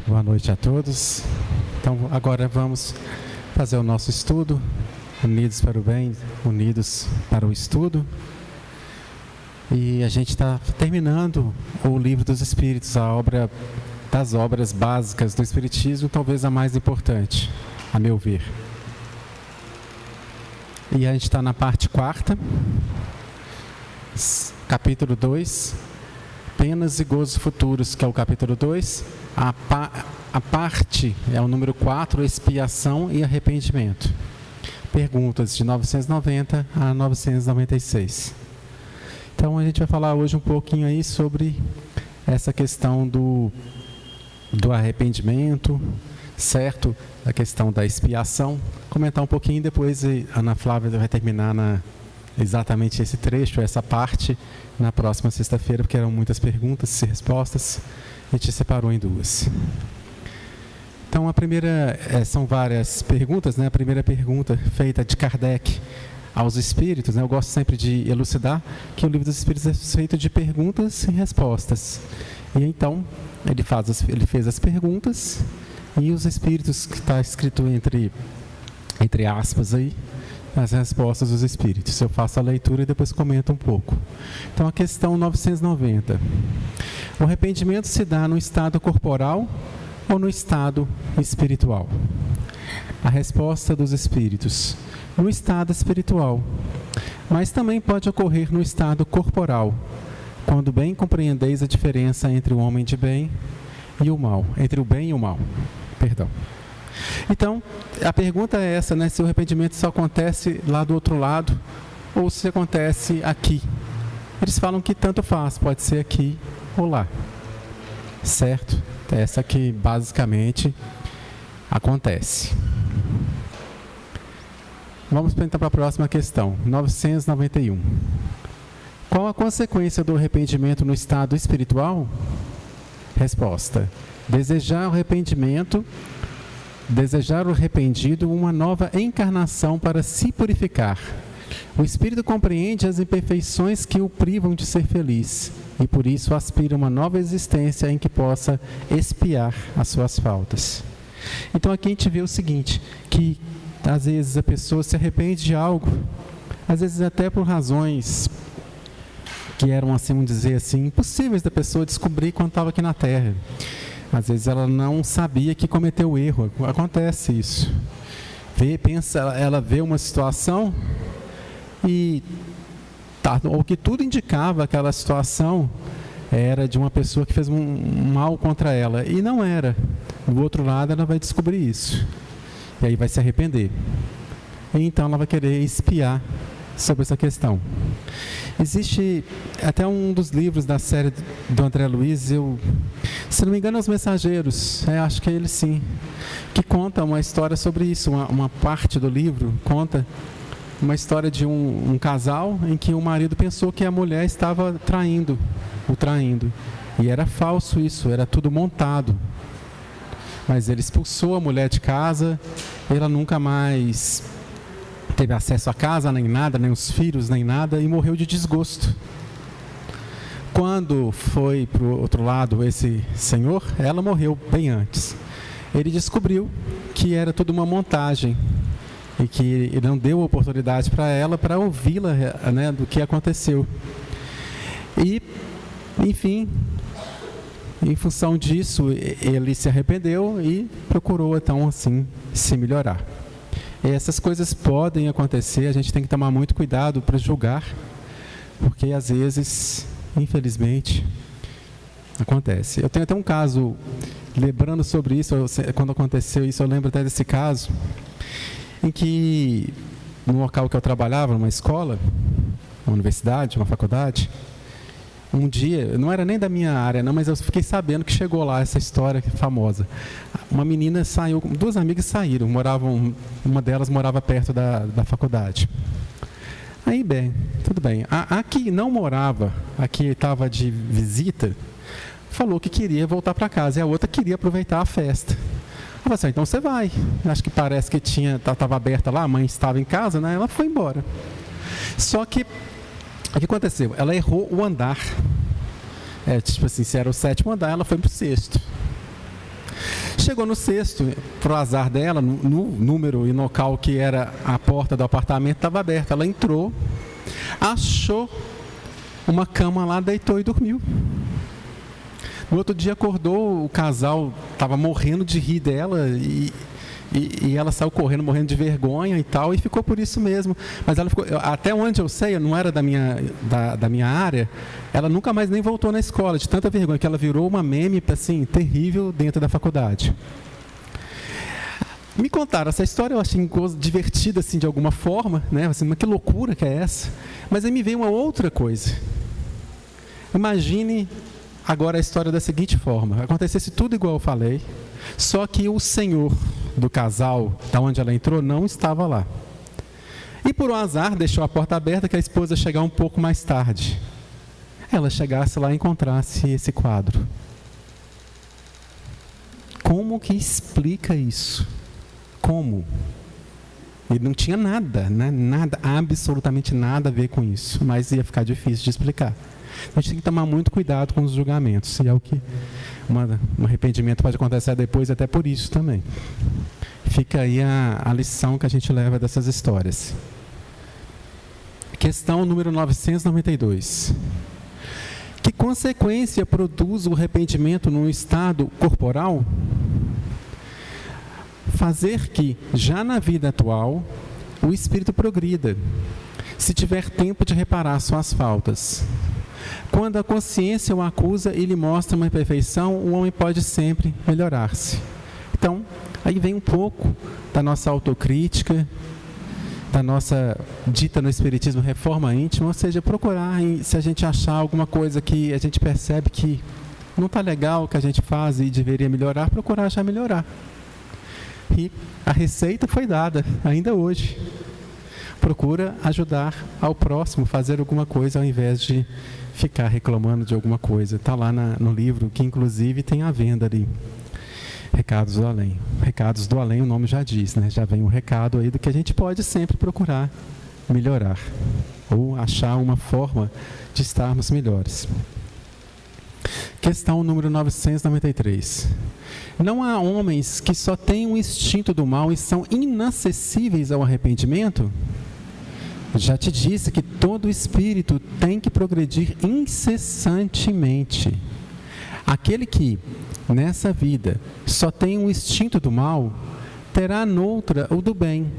Boa noite a todos. Então, agora vamos fazer o nosso estudo, Unidos para o Bem, Unidos para o Estudo. E a gente está terminando o Livro dos Espíritos, a obra das obras básicas do Espiritismo, talvez a mais importante, a meu ver. E a gente está na parte 4ª, capítulo 2, Penas e Gozos Futuros, que é o capítulo 2. A parte é o número 4, expiação e arrependimento. Perguntas de 990 a 996. Então a gente vai falar hoje um pouquinho aí sobre essa questão do arrependimento, certo? A questão da expiação. Comentar um pouquinho, depois a Ana Flávia vai terminar exatamente esse trecho, essa parte, na próxima sexta-feira, porque eram muitas perguntas e respostas. A gente separou em duas. Então, a primeira, são várias perguntas, né? A primeira pergunta feita de Kardec aos Espíritos, né? Eu gosto sempre de elucidar que o Livro dos Espíritos é feito de perguntas e respostas. E então, ele fez as perguntas e os Espíritos, que está escrito entre aspas aí, as respostas dos Espíritos. Eu faço a leitura e depois comento um pouco. Então, a questão 990. O arrependimento se dá no estado corporal ou no estado espiritual? A resposta dos Espíritos: no estado espiritual. Mas também pode ocorrer no estado corporal, quando bem compreendeis a diferença entre o homem de bem e o mal, entre o bem e o mal. Perdão. Então, a pergunta é essa, né? Se o arrependimento só acontece lá do outro lado ou se acontece aqui. Eles falam que tanto faz, pode ser aqui ou lá. Certo? Essa que basicamente acontece. Vamos então para a próxima questão, 991. Qual a consequência do arrependimento no estado espiritual? Resposta: desejar o arrependido uma nova encarnação para se purificar. O espírito compreende as imperfeições que o privam de ser feliz e por isso aspira uma nova existência em que possa expiar as suas faltas. Então aqui a gente vê o seguinte, que às vezes a pessoa se arrepende de algo, às vezes até por razões que eram, assim, vamos dizer assim, impossíveis da pessoa descobrir quando estava aqui na Terra. Às vezes ela não sabia que cometeu erro, acontece isso. Ela vê uma situação e o que tudo indicava, aquela situação era de uma pessoa que fez um mal contra ela, e não era. Do outro lado ela vai descobrir isso, e aí vai se arrepender. E então ela vai querer expiar sobre essa questão. Existe até um dos livros da série do André Luiz, se não me engano, Os Mensageiros, acho que é ele sim, que conta uma história sobre isso. Uma parte do livro conta uma história de um casal em que o marido pensou que a mulher estava o traindo. E era falso isso, era tudo montado. Mas ele expulsou a mulher de casa, ela nunca mais teve acesso à casa, nem nada, nem os filhos, nem nada, e morreu de desgosto. Quando foi para o outro lado esse senhor, ela morreu bem antes. Ele descobriu que era tudo uma montagem e que ele não deu oportunidade para ela para ouvi-la, né, do que aconteceu. E, enfim, em função disso, ele se arrependeu e procurou, então, assim, se melhorar. E essas coisas podem acontecer, a gente tem que tomar muito cuidado para julgar, porque às vezes, infelizmente, acontece. Eu tenho até um caso, lembrando sobre isso, quando aconteceu isso, eu lembro até desse caso, em que, no local que eu trabalhava, numa escola, uma universidade, uma faculdade, um dia, não era nem da minha área, não, mas eu fiquei sabendo que chegou lá essa história famosa. Uma menina saiu, duas amigas saíram, uma delas morava perto da faculdade. Aí, bem, tudo bem. A que não morava, a que estava de visita, falou que queria voltar para casa, e a outra queria aproveitar a festa. Eu falei assim: então você vai. Acho que parece que estava aberta lá, a mãe estava em casa, né? Ela foi embora. Só que, o que aconteceu? Ela errou o andar. Tipo assim, se era o 7º andar, ela foi para o 6º. chegou no sexto, para o azar dela, no número e local que era a porta do apartamento estava aberta. Ela entrou, achou uma cama lá, deitou e dormiu. No outro dia acordou, o casal estava morrendo de rir dela e ela saiu correndo, morrendo de vergonha e tal, e ficou por isso mesmo. Mas ela ficou, até onde eu sei, não era da minha área, ela nunca mais nem voltou na escola, de tanta vergonha, que ela virou uma meme, assim, terrível dentro da faculdade. Me contaram essa história, eu achei divertida, assim, de alguma forma, né? Assim, mas que loucura que é essa? Mas aí me veio uma outra coisa. Imagine agora a história da seguinte forma: acontecesse tudo igual eu falei, só que o senhor do casal, da onde ela entrou, não estava lá. E por um azar, deixou a porta aberta, que a esposa chegar um pouco mais tarde. Ela chegasse lá e encontrasse esse quadro. Como que explica isso? Como? Ele não tinha nada, né? Nada, absolutamente nada a ver com isso, mas ia ficar difícil de explicar. A gente tem que tomar muito cuidado com os julgamentos, e é o que um arrependimento pode acontecer depois, até por isso também. Fica aí a lição que a gente leva dessas histórias. Questão número 992. Que consequência produz o arrependimento no estado corporal? Fazer que, já na vida atual, o espírito progrida, se tiver tempo de reparar suas faltas. Quando a consciência o acusa e lhe mostra uma imperfeição, o homem pode sempre melhorar-se. Então, aí vem um pouco da nossa autocrítica, da nossa, dita no Espiritismo, reforma íntima, ou seja, procurar, se a gente achar alguma coisa que a gente percebe que não está legal o que a gente faz e deveria melhorar, procurar já melhorar. E a receita foi dada, ainda hoje. Procura ajudar ao próximo, fazer alguma coisa ao invés de ficar reclamando de alguma coisa. Está lá no livro, que inclusive tem à venda ali. Recados do Além. Recados do Além, o nome já diz, né? Já vem um recado aí do que a gente pode sempre procurar melhorar. Ou achar uma forma de estarmos melhores. Questão número 993. Não há homens que só têm um instinto do mal e são inacessíveis ao arrependimento? Já te disse que todo espírito tem que progredir incessantemente. Aquele que, nessa vida, só tem um instinto do mal, terá noutra o do bem.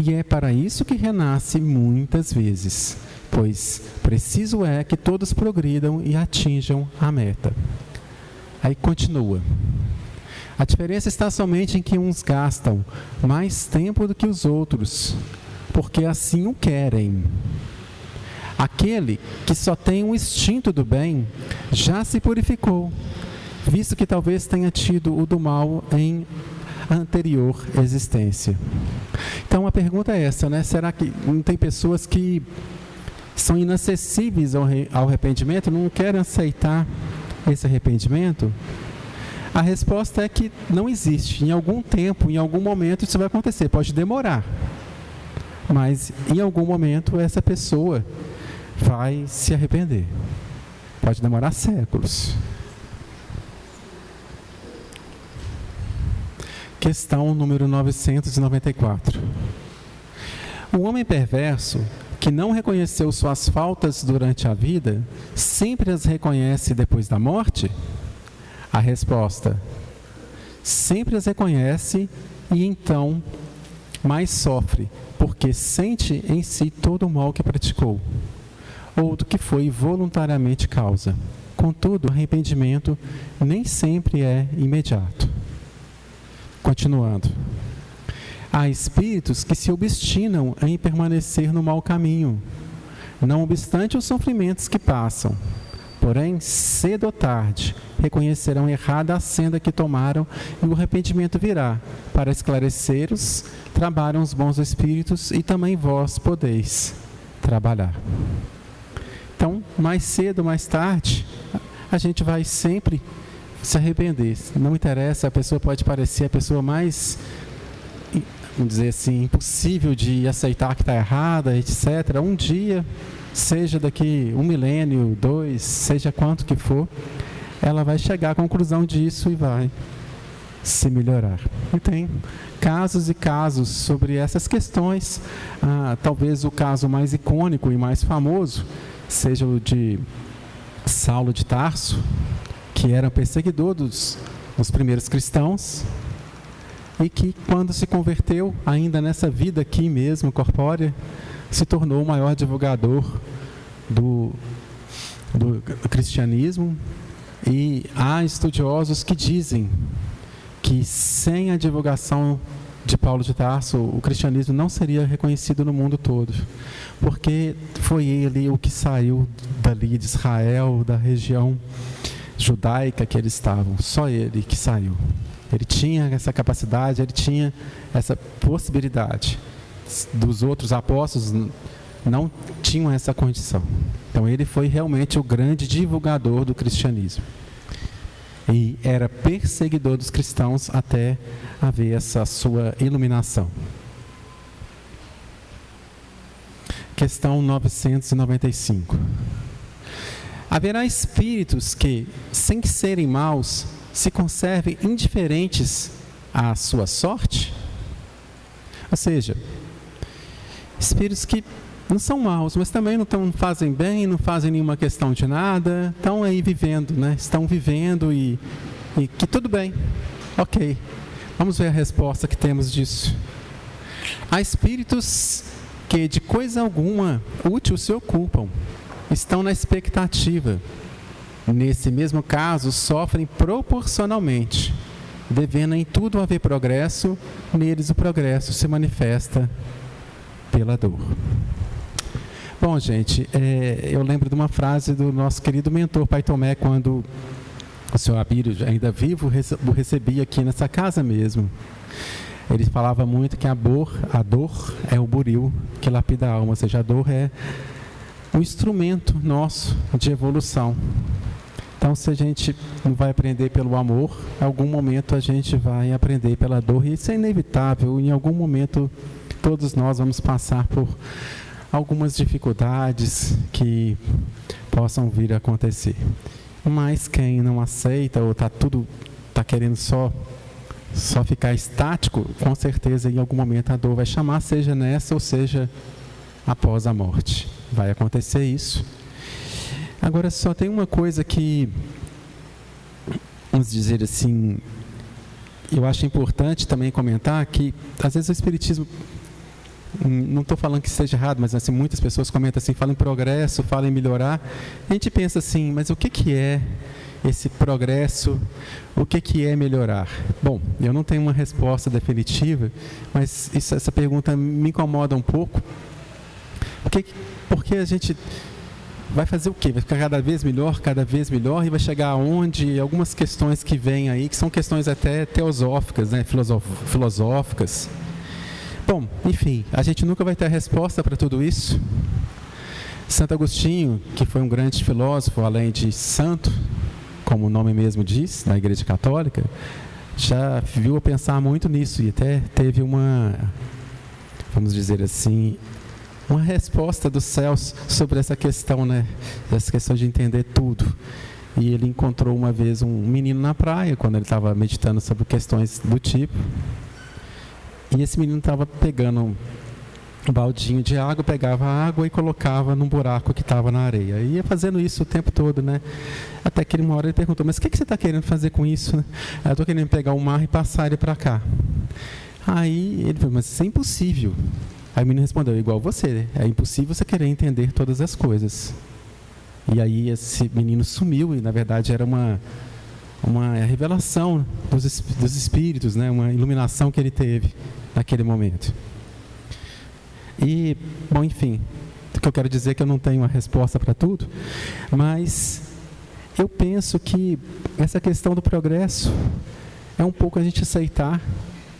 E é para isso que renasce muitas vezes, pois preciso é que todos progridam e atinjam a meta. Aí continua. A diferença está somente em que uns gastam mais tempo do que os outros, porque assim o querem. Aquele que só tem um instinto do bem, já se purificou, visto que talvez tenha tido o do mal em anterior existência. Então a pergunta é essa, né? Será que não tem pessoas que são inacessíveis ao arrependimento, não querem aceitar esse arrependimento? A resposta é que não existe. Em algum tempo, em algum momento isso vai acontecer. Pode demorar, mas em algum momento essa pessoa vai se arrepender. Pode demorar séculos. Questão número 994. O homem perverso, que não reconheceu suas faltas durante a vida, sempre as reconhece depois da morte? A resposta: sempre as reconhece e então mais sofre, porque sente em si todo o mal que praticou, ou do que foi voluntariamente causa. Contudo, o arrependimento nem sempre é imediato. Continuando. Há espíritos que se obstinam em permanecer no mau caminho, não obstante os sofrimentos que passam. Porém, cedo ou tarde, reconhecerão errada a senda que tomaram e o arrependimento virá. Para esclarecer-os, trabalham os bons espíritos e também vós podeis trabalhar. Então, mais cedo ou mais tarde, a gente vai sempre se arrepender. Não interessa, a pessoa pode parecer a pessoa mais, vamos dizer assim, impossível de aceitar que está errada, etc. Um dia, seja daqui 1 milênio, 2, seja quanto que for, ela vai chegar à conclusão disso e vai se melhorar. E tem casos e casos sobre essas questões. Talvez o caso mais icônico e mais famoso seja o de Saulo de Tarso, que era perseguidor dos primeiros cristãos e que, quando se converteu, ainda nessa vida aqui mesmo, corpórea, se tornou o maior divulgador do cristianismo. E há estudiosos que dizem que sem a divulgação de Paulo de Tarso, o cristianismo não seria reconhecido no mundo todo, porque foi ele o que saiu dali de Israel, da região judaica que eles estavam, só ele que saiu. Ele tinha essa capacidade, ele tinha essa possibilidade. Dos outros apóstolos não tinham essa condição. Então ele foi realmente o grande divulgador do cristianismo. E era perseguidor dos cristãos até haver essa sua iluminação. Questão 995. Haverá espíritos que, sem serem maus, se conservem indiferentes à sua sorte? Ou seja, espíritos que não são maus, mas também não fazem bem, não fazem nenhuma questão de nada, estão aí vivendo, né? Estão vivendo e que tudo bem, ok. Vamos ver a resposta que temos disso. Há espíritos que de coisa alguma útil se ocupam, estão na expectativa. Nesse mesmo caso, sofrem proporcionalmente, devendo em tudo haver progresso, neles o progresso se manifesta pela dor. Bom, gente, eu lembro de uma frase do nosso querido mentor Pai Tomé, quando o senhor Abílio, ainda vivo, o recebia aqui nessa casa mesmo. Ele falava muito que a dor é o buril que lapida a alma, ou seja, a dor é um instrumento nosso de evolução. Então, se a gente não vai aprender pelo amor, em algum momento a gente vai aprender pela dor, e isso é inevitável. Em algum momento, todos nós vamos passar por algumas dificuldades que possam vir a acontecer. Mas quem não aceita ou está querendo só ficar estático, com certeza em algum momento a dor vai chamar, seja nessa ou seja após a morte. Vai acontecer isso. Agora, só tem uma coisa que, vamos dizer assim, eu acho importante também comentar, que às vezes o Espiritismo, não estou falando que seja errado, mas assim, muitas pessoas comentam assim, falam em progresso, falam em melhorar. A gente pensa assim, mas o que é esse progresso? O que é melhorar? Bom, eu não tenho uma resposta definitiva, mas essa pergunta me incomoda um pouco. Porque a gente vai fazer o quê? Vai ficar cada vez melhor, e vai chegar aonde? Algumas questões que vêm aí, que são questões até teosóficas, né? Filosóficas. Bom, enfim, a gente nunca vai ter a resposta para tudo isso. Santo Agostinho, que foi um grande filósofo, além de santo, como o nome mesmo diz, na Igreja Católica, já viu a pensar muito nisso, e até teve vamos dizer assim, uma resposta dos céus sobre essa questão, né? Essa questão de entender tudo. E ele encontrou uma vez um menino na praia, quando ele estava meditando sobre questões do tipo. E esse menino estava pegando um baldinho de água, pegava a água e colocava num buraco que estava na areia. E ia fazendo isso o tempo todo, né? Até que uma hora ele perguntou, mas o que você está querendo fazer com isso, né? Eu estou querendo pegar o mar e passar ele para cá. Aí ele falou, mas isso é impossível. Aí o menino respondeu, igual você, é impossível você querer entender todas as coisas. E aí esse menino sumiu, e na verdade era uma revelação dos espíritos, né? Uma iluminação que ele teve naquele momento. E, bom, enfim, o que eu quero dizer é que eu não tenho uma resposta para tudo, mas eu penso que essa questão do progresso é um pouco a gente aceitar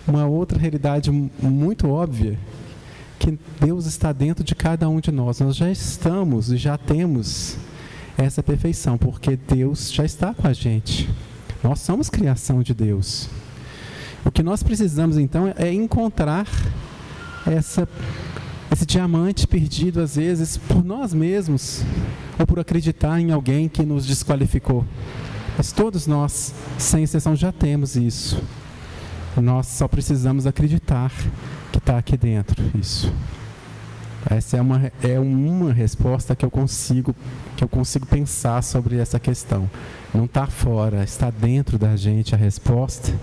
uma outra realidade muito óbvia, que Deus está dentro de cada um de nós. Nós já estamos e já temos essa perfeição, porque Deus já está com a gente. Nós somos criação de Deus. O que nós precisamos, então, é encontrar esse diamante perdido, às vezes, por nós mesmos, ou por acreditar em alguém que nos desqualificou. Mas todos nós, sem exceção, já temos isso. Nós só precisamos acreditar que está aqui dentro, isso. Essa é uma resposta que eu consigo pensar sobre essa questão. Não está fora, está dentro da gente a resposta.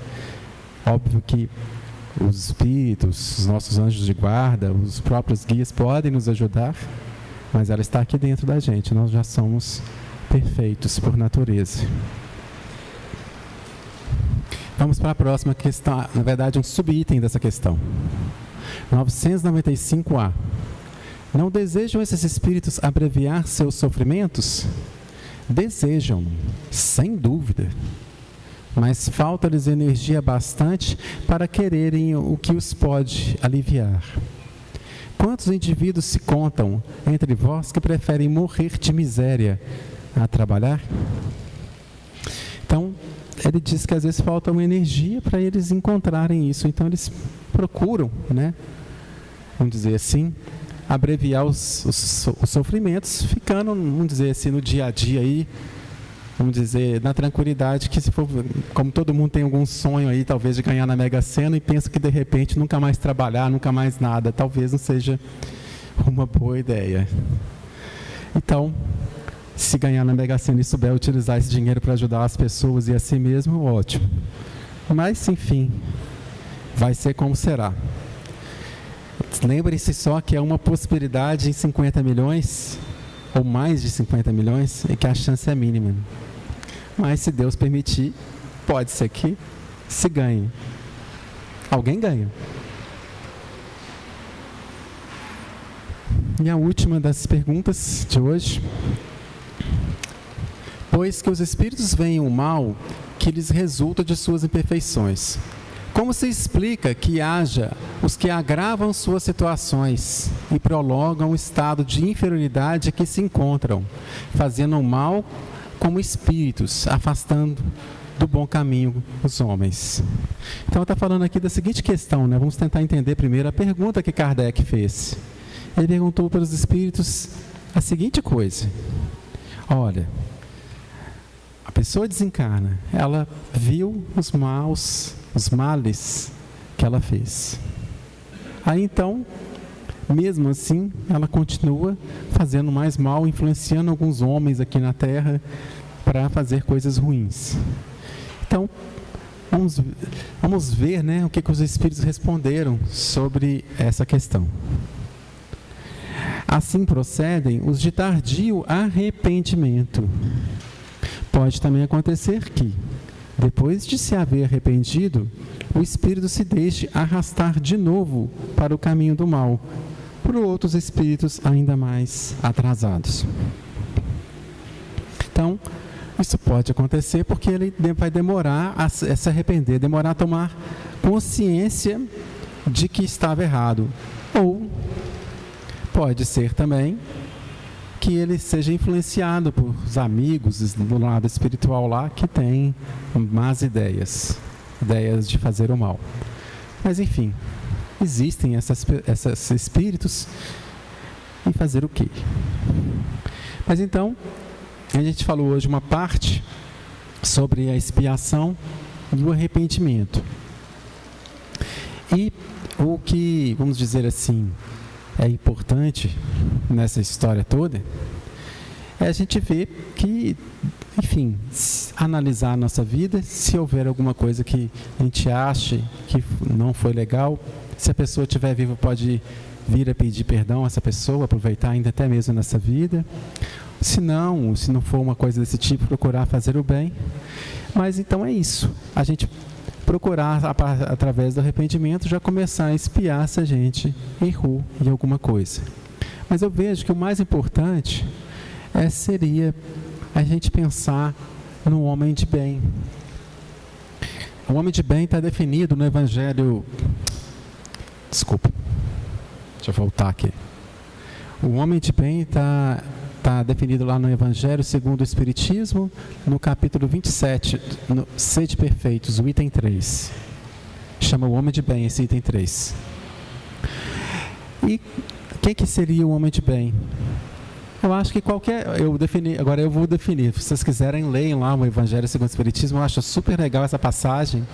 Óbvio que os espíritos, os nossos anjos de guarda, os próprios guias podem nos ajudar, mas ela está aqui dentro da gente. Nós já somos perfeitos por natureza. Vamos para a próxima questão, na verdade um subitem dessa questão. 995A. Não desejam esses espíritos abreviar seus sofrimentos? Desejam, sem dúvida. Mas falta-lhes energia bastante para quererem o que os pode aliviar. Quantos indivíduos se contam entre vós que preferem morrer de miséria a trabalhar? Então, ele diz que às vezes falta uma energia para eles encontrarem isso. Então, eles procuram, né? Vamos dizer assim, abreviar os sofrimentos, ficando, vamos dizer assim, no dia a dia aí, vamos dizer, na tranquilidade, que se for, como todo mundo tem algum sonho aí, talvez de ganhar na Mega Sena, e pensa que de repente nunca mais trabalhar, nunca mais nada, talvez não seja uma boa ideia. Então, se ganhar na Mega Sena e souber utilizar esse dinheiro para ajudar as pessoas e a si mesmo, ótimo. Mas, enfim, vai ser como será. Lembre-se só que é uma possibilidade em 50 milhões, ou mais de 50 milhões, e que a chance é mínima. Mas se Deus permitir, pode ser que se ganhe. Alguém ganha. E a última das perguntas de hoje. Pois que os espíritos veem o mal que lhes resulta de suas imperfeições, como se explica que haja os que agravam suas situações e prolongam o estado de inferioridade a que se encontram, fazendo o mal como espíritos, afastando do bom caminho os homens? Então, está falando aqui da seguinte questão, né? Vamos tentar entender primeiro a pergunta que Kardec fez. Ele perguntou para os espíritos a seguinte coisa: olha, a pessoa desencarna, ela viu os males que ela fez. Aí então, mesmo assim, ela continua fazendo mais mal, influenciando alguns homens aqui na Terra para fazer coisas ruins. Então, vamos ver, né, o que os espíritos responderam sobre essa questão. Assim procedem os de tardio arrependimento. Pode também acontecer que, depois de se haver arrependido, o espírito se deixe arrastar de novo para o caminho do mal, por outros espíritos ainda mais atrasados. Então, isso pode acontecer porque ele vai demorar a se arrepender, demorar a tomar consciência de que estava errado. Ou pode ser também que ele seja influenciado por amigos do lado espiritual lá que tem más ideias de fazer o mal. Mas enfim, existem esses espíritos, e fazer o quê? Mas então, a gente falou hoje uma parte sobre a expiação e o arrependimento. E o que, vamos dizer assim, é importante nessa história toda é a gente ver que, enfim, analisar a nossa vida, se houver alguma coisa que a gente ache que não foi legal, se a pessoa estiver viva pode vir a pedir perdão a essa pessoa, aproveitar ainda até mesmo nessa vida. Se não for uma coisa desse tipo, procurar fazer o bem. Mas então é isso, a gente procurar, através do arrependimento, já começar a espiar se a gente errou em alguma coisa. Mas eu vejo que o mais importante seria a gente pensar no homem de bem. O homem de bem está definido no Evangelho... Desculpa, deixa eu voltar aqui. O homem de bem está definido lá no Evangelho segundo o Espiritismo, no capítulo 27, no Sede Perfeitos, o item 3. Chama o homem de bem, esse item 3. E quem que seria o homem de bem? Eu acho que agora eu vou definir. Se vocês quiserem, leiam lá o Evangelho segundo o Espiritismo. Eu acho super legal essa passagem.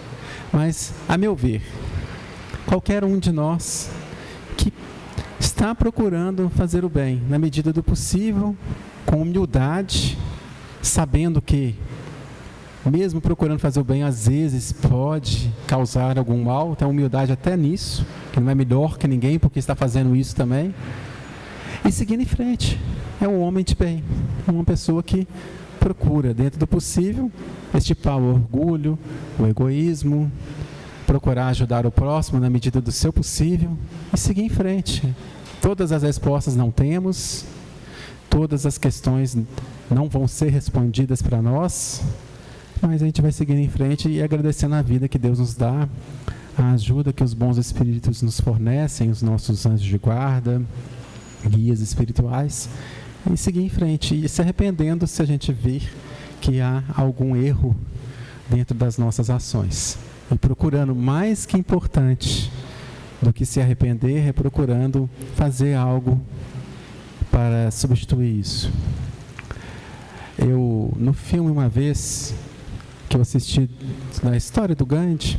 Mas, a meu ver, qualquer um de nós que está procurando fazer o bem, na medida do possível, com humildade, sabendo que, mesmo procurando fazer o bem, às vezes pode causar algum mal, tem humildade até nisso, que não é melhor que ninguém porque está fazendo isso também, e seguindo em frente. É um homem de bem, uma pessoa que procura, dentro do possível, extirpar o orgulho, o egoísmo, procurar ajudar o próximo na medida do seu possível e seguir em frente. Todas as respostas não temos, todas as questões não vão ser respondidas para nós, mas a gente vai seguindo em frente e agradecendo a vida que Deus nos dá, a ajuda que os bons espíritos nos fornecem, os nossos anjos de guarda, guias espirituais, e seguir em frente e se arrependendo se a gente vir que há algum erro dentro das nossas ações. E procurando, mais que importante do que se arrepender, é procurando fazer algo para substituir isso. No filme, uma vez, que eu assisti na história do Gandhi,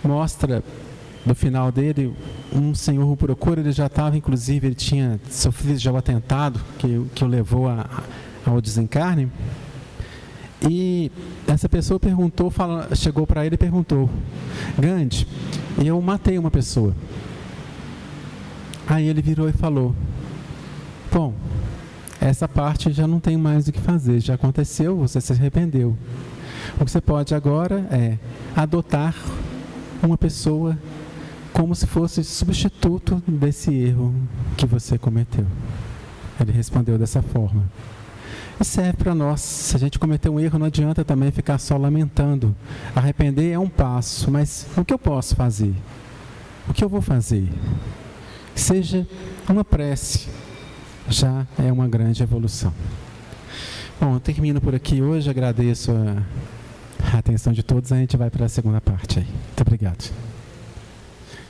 mostra, no final dele, um senhor o procura, ele já estava, inclusive, ele tinha sofrido já o atentado que o levou ao desencarne, e essa pessoa chegou para ele e perguntou: Gandhi, eu matei uma pessoa. Aí ele virou e falou: bom, essa parte já não tem mais o que fazer, já aconteceu, você se arrependeu. O que você pode agora é adotar uma pessoa como se fosse substituto desse erro que você cometeu. Ele respondeu dessa forma. E serve para nós. Se a gente cometer um erro, não adianta também ficar só lamentando. Arrepender é um passo, mas o que eu posso fazer? O que eu vou fazer? Seja uma prece, já é uma grande evolução. Bom, eu termino por aqui hoje, agradeço a atenção de todos, a gente vai para a segunda parte aí. Muito obrigado.